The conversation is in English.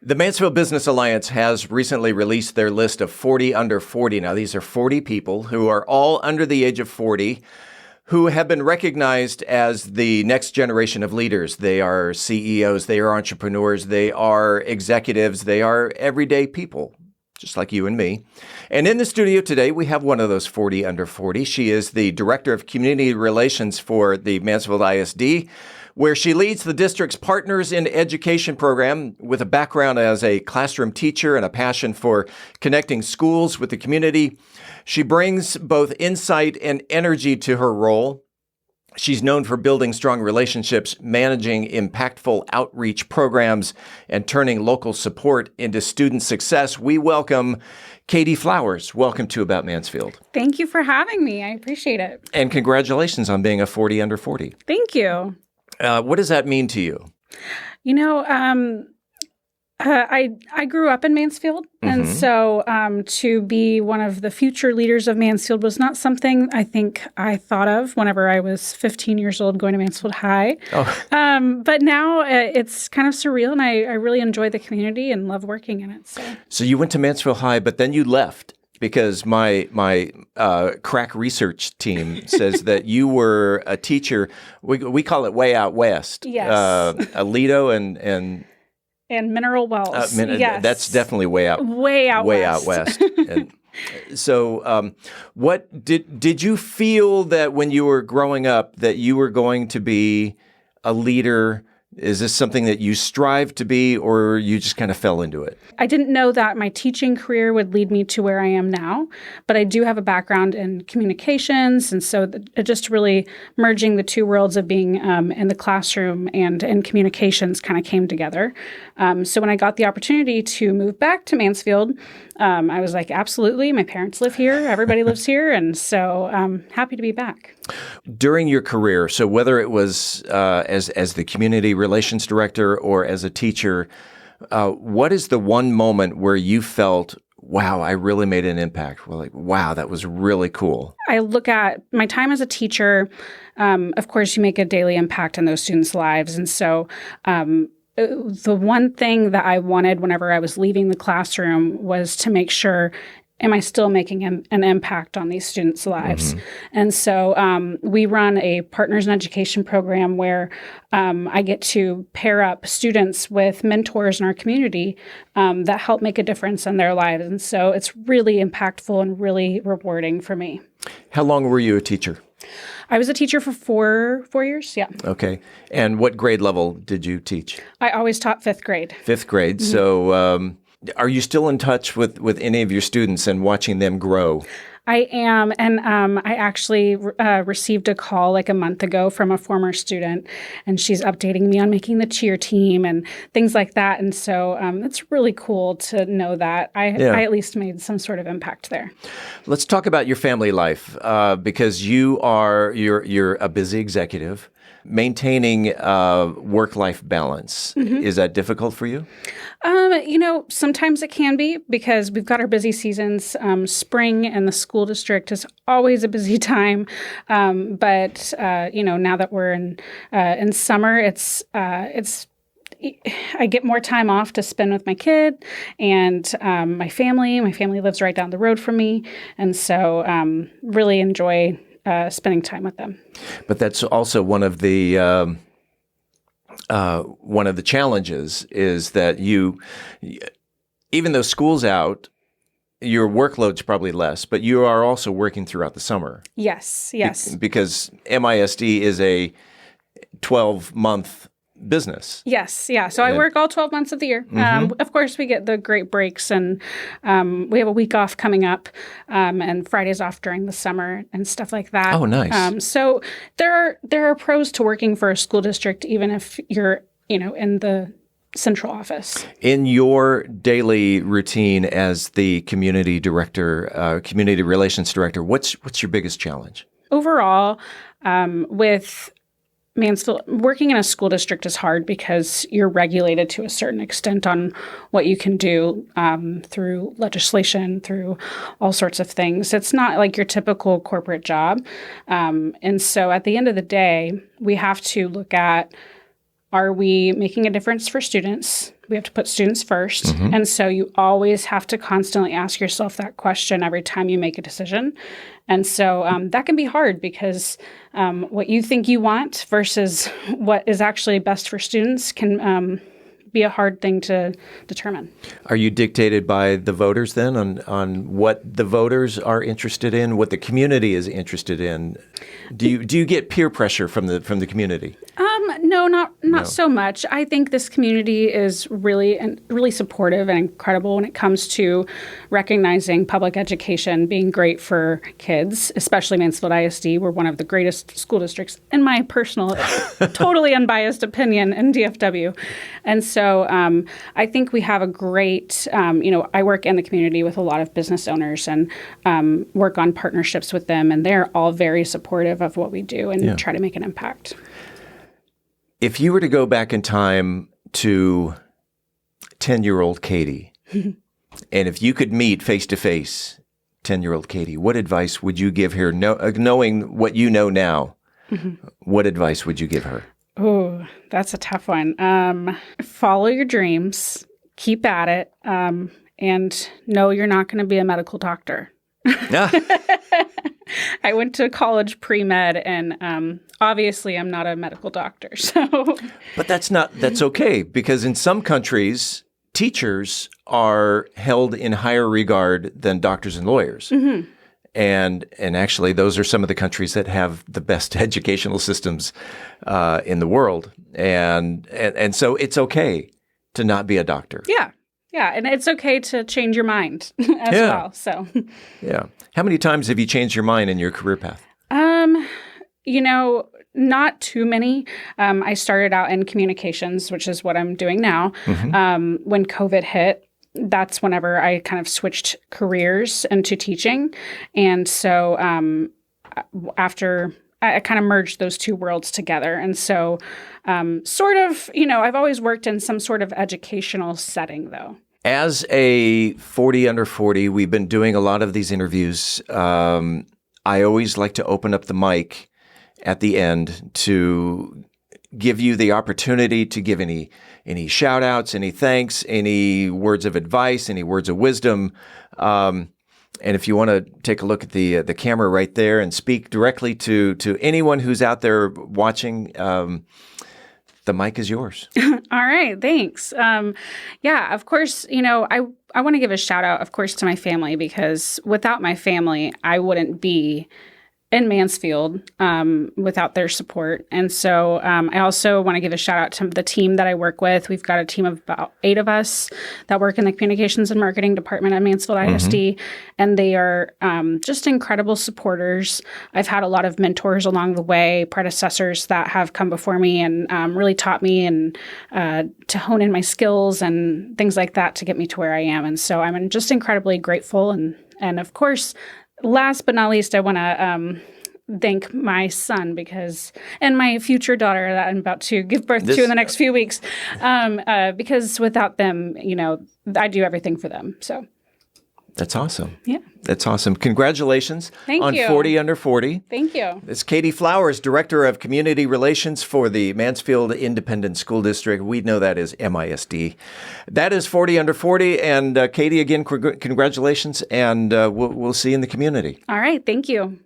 The Mansfield Business Alliance has recently released their list of 40 under 40. Now, these are 40 people who are all under the age of 40 who have been recognized as the next generation of leaders. They are CEOs, they are entrepreneurs, they are executives, they are everyday people, just like you and me. And in the studio today, we have one of those 40 under 40. She is the Director of Community Relations for the Mansfield ISD, where she leads the district's Partners in Education program with a background as a classroom teacher and a passion for connecting schools with the community. She brings both insight and energy to her role. She's known for building strong relationships, managing impactful outreach programs, and turning local support into student success. We welcome Katie Flowers. Welcome to About Mansfield. Thank you for having me. I appreciate it. And congratulations on being a 40 under 40. Thank you. What does that mean to you? You know, I grew up in Mansfield, and so to be one of the future leaders of Mansfield was not something I think I thought of whenever I was 15 years old going to Mansfield High. Oh. But now it's kind of surreal, and I really enjoy the community and love working in it. So you went to Mansfield High, but then you left. Because my crack research team says that you were a teacher. We call it way out west. Yes. Alito and Mineral Wells. Yes. That's definitely way out west. And so, what did you feel that when you were growing up that you were going to be a leader? Is this something that you strive to be, or you just kind of fell into it? I didn't know that my teaching career would lead me to where I am now, but I do have a background in communications, and so just really merging the two worlds of being in the classroom and in communications kind of came together. So when I got the opportunity to move back to Mansfield, I was like, absolutely, my parents live here, everybody lives here, and so I'm happy to be back. During your career, so whether it was as the community relations director or as a teacher, what is the one moment where you felt, wow, I really made an impact? Well, like, wow, that was really cool. I look at my time as a teacher. Of course, you make a daily impact in those students' lives. And so the one thing that I wanted whenever I was leaving the classroom was to make sure, am I still making an impact on these students' lives? And so we run a Partners in Education program where I get to pair up students with mentors in our community that help make a difference in their lives. And so it's really impactful and really rewarding for me. How long were you a teacher? I was a teacher for four years, yeah. Okay. And what grade level did you teach? I always taught fifth grade. Fifth grade. So are you still in touch with any of your students and watching them grow? I am, and I actually received a call like a month ago from a former student, and she's updating me on making the cheer team and things like that. And so it's really cool to know that I at least made some sort of impact there. Let's talk about your family life because you're a busy executive. Maintaining work-life balance, is that difficult for you? Sometimes it can be because we've got our busy seasons. Spring and the school district is always a busy time. But now that we're in summer, it's I get more time off to spend with my kid and my family. My family lives right down the road from me. And so really enjoy spending time with them. But that's also one of the challenges is that you, even though school's out, your workload's probably less, but you are also working throughout the summer. Yes. Because MISD is a 12-month business. Yes, yeah. So I work all 12 months of the year. Of course, we get the great breaks, and we have a week off coming up, and Fridays off during the summer and stuff like that. Oh, nice. So there are pros to working for a school district, even if you're in the central office. In your daily routine as the community director, community relations director, what's your biggest challenge? Overall, with Mansfield, working in a school district is hard because you're regulated to a certain extent on what you can do through legislation, through all sorts of things. It's not like your typical corporate job. And so at the end of the day, we have to look at are we making a difference for students? We have to put students first. And so you always have to constantly ask yourself that question every time you make a decision. And so that can be hard because what you think you want versus what is actually best for students can be a hard thing to determine. Are you dictated by the voters then on what the voters are interested in, what the community is interested in? Do you get peer pressure from the community? No, not so much. I think this community is really supportive and incredible when it comes to recognizing public education being great for kids, especially Mansfield ISD. We're one of the greatest school districts, in my personal, totally unbiased opinion, in DFW. And so I think we have a great, I work in the community with a lot of business owners and work on partnerships with them, and they're all very supportive of what we do and try to make an impact. If you were to go back in time to 10-year-old Katie, and if you could meet face-to-face 10-year-old Katie, what advice would you give her, knowing what you know now? What advice would you give her? Oh, that's a tough one. Follow your dreams, keep at it, and know you're not going to be a medical doctor. I went to college pre-med, and obviously I'm not a medical doctor. So, but that's okay, because in some countries, teachers are held in higher regard than doctors and lawyers. And actually, those are some of the countries that have the best educational systems in the world. And so it's okay to not be a doctor. Yeah, and it's okay to change your mind as well. So, yeah. How many times have you changed your mind in your career path? Not too many. I started out in communications, which is what I'm doing now. When COVID hit, that's whenever I kind of switched careers into teaching. And so after I kind of merged those two worlds together. And so I've always worked in some sort of educational setting, though. As a 40 under 40, we've been doing a lot of these interviews. I always like to open up the mic at the end to give you the opportunity to give any shout outs, any thanks, any words of advice, any words of wisdom. And if you want to take a look at the camera right there and speak directly to anyone who's out there watching, the mic is yours. All right. Thanks. Of course, I want to give a shout out, of course, to my family, because without my family, I wouldn't be in Mansfield without their support. And so I also want to give a shout out to the team that I work with. We've got a team of about 8 of us that work in the communications and marketing department at Mansfield ISD, and they are just incredible supporters. I've had a lot of mentors along the way, predecessors that have come before me and really taught me and to hone in my skills and things like that to get me to where I am. And so I'm just incredibly grateful. And of course, last but not least, I want to thank my son and my future daughter that I'm about to give birth to in the next few weeks, because without them, I do everything for them. So that's awesome. Yeah. That's awesome. Congratulations on you. 40 under 40. Thank you. It's Katie Flowers, Director of Community Relations for the Mansfield Independent School District. We know that is MISD. That is 40 under 40. And Katie, again, congratulations, and we'll see you in the community. All right. Thank you.